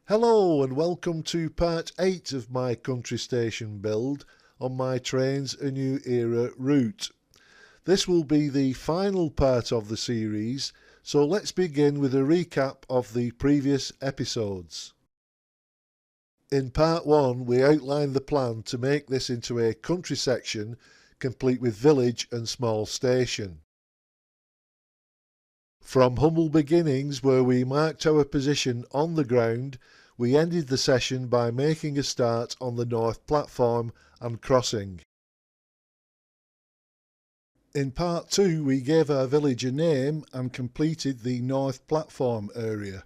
Hello and welcome to part 8 of my country station build on my Trainz A New Era route. This will be the final part of the series, so let's begin with a recap of the previous episodes. In part 1 we outlined the plan to make this into a country section complete with village and small station. From humble beginnings where we marked our position on the ground, we ended the session by making a start on the north platform and crossing. In part 2 we gave our village a name and completed the north platform area.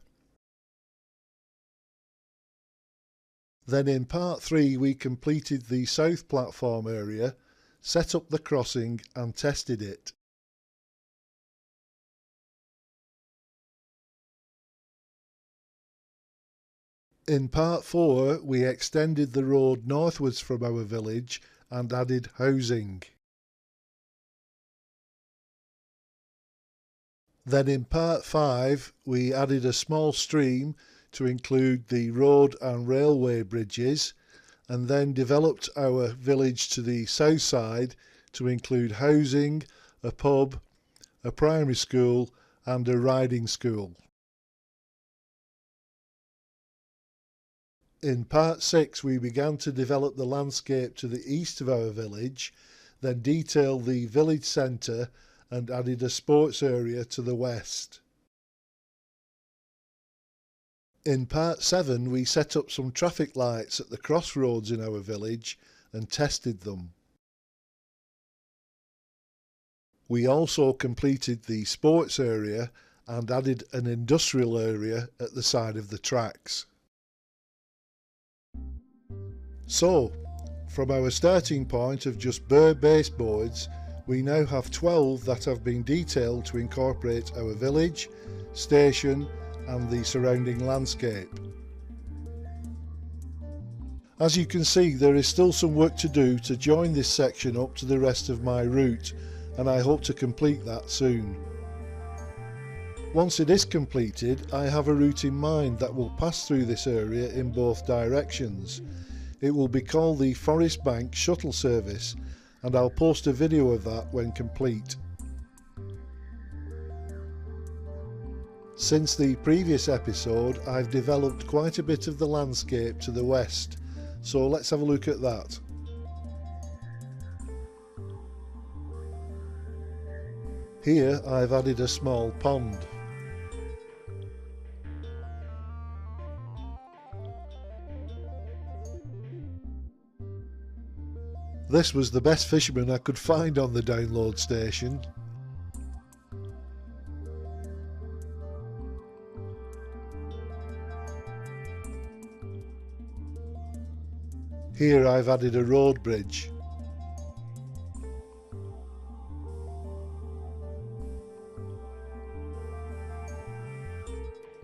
Then in part 3 we completed the south platform area, set up the crossing and tested it. In part 4 we extended the road northwards from our village and added housing. Then in part 5 we added a small stream to include the road and railway bridges, and then developed our village to the south side to include housing, a pub, a primary school and a riding school. In part 6 we began to develop the landscape to the east of our village, then detailed the village centre and added a sports area to the west. In part 7 we set up some traffic lights at the crossroads in our village and tested them. We also completed the sports area and added an industrial area at the side of the tracks. So, from our starting point of just bare baseboards, we now have 12 that have been detailed to incorporate our village, station and the surrounding landscape. As you can see, there is still some work to do to join this section up to the rest of my route, and I hope to complete that soon. Once it is completed, I have a route in mind that will pass through this area in both directions. It will be called the Forest Bank Shuttle Service, and I'll post a video of that when complete. Since the previous episode, I've developed quite a bit of the landscape to the west, so let's have a look at that. Here I've added a small pond. This was the best fisherman I could find on the download station. Here I've added a road bridge.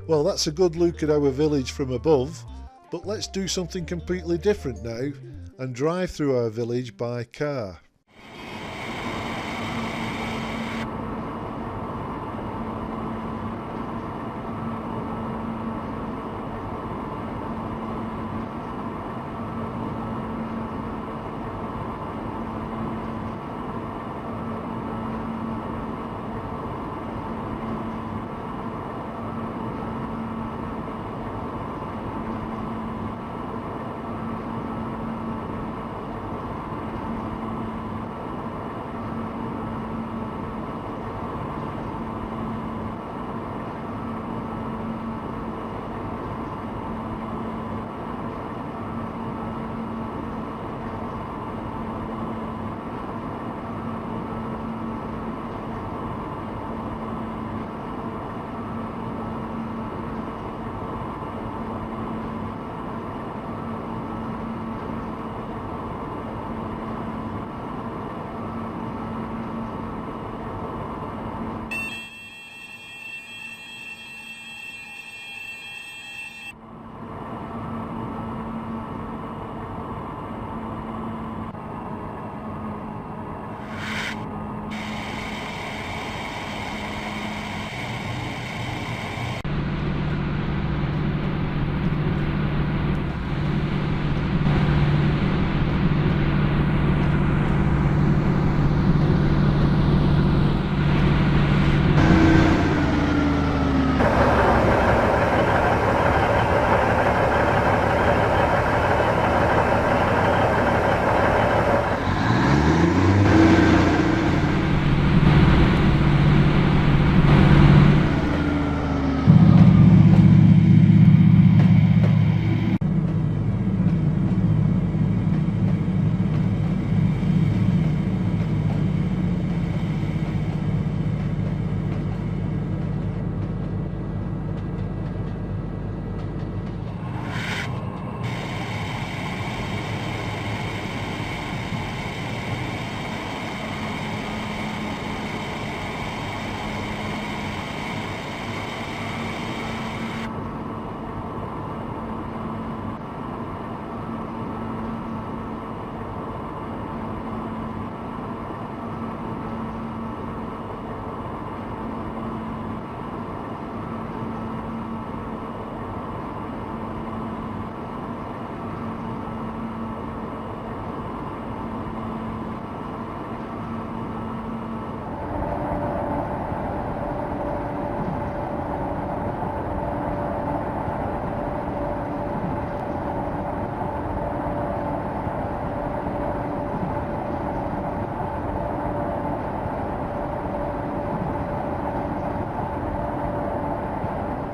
Well, that's a good look at our village from above, but let's do something completely different now and drive through our village by car.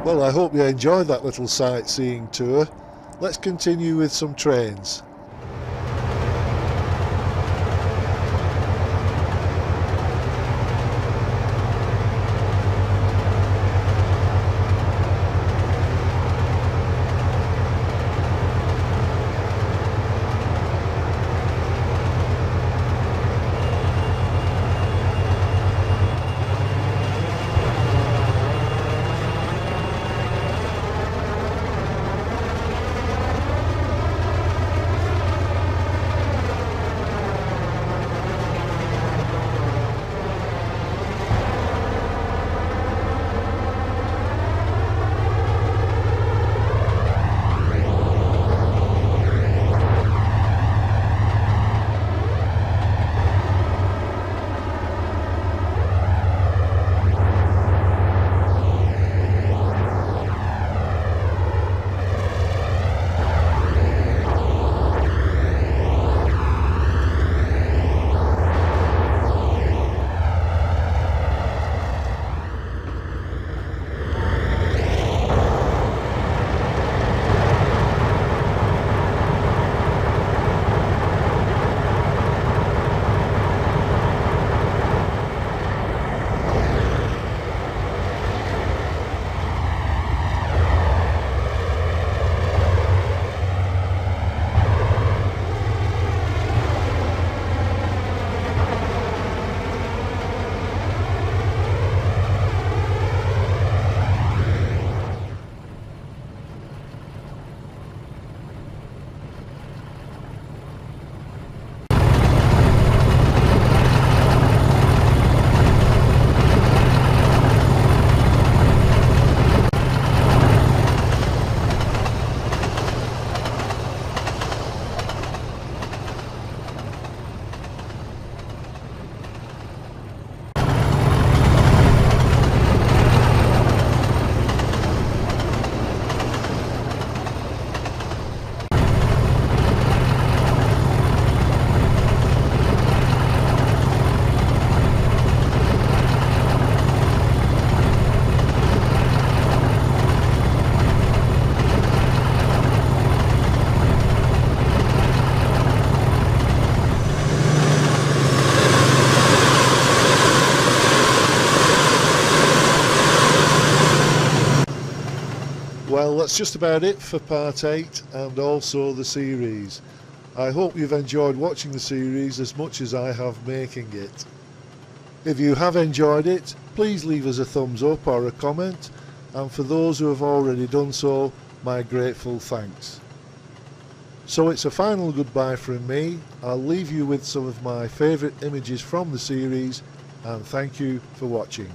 Well, I hope you enjoyed that little sightseeing tour. Let's continue with some trains. Well, that's just about it for part 8 and also the series. I hope you've enjoyed watching the series as much as I have making it. If you have enjoyed it, please leave us a thumbs up or a comment, and for those who have already done so, my grateful thanks. So it's a final goodbye from me. I'll leave you with some of my favourite images from the series, and thank you for watching.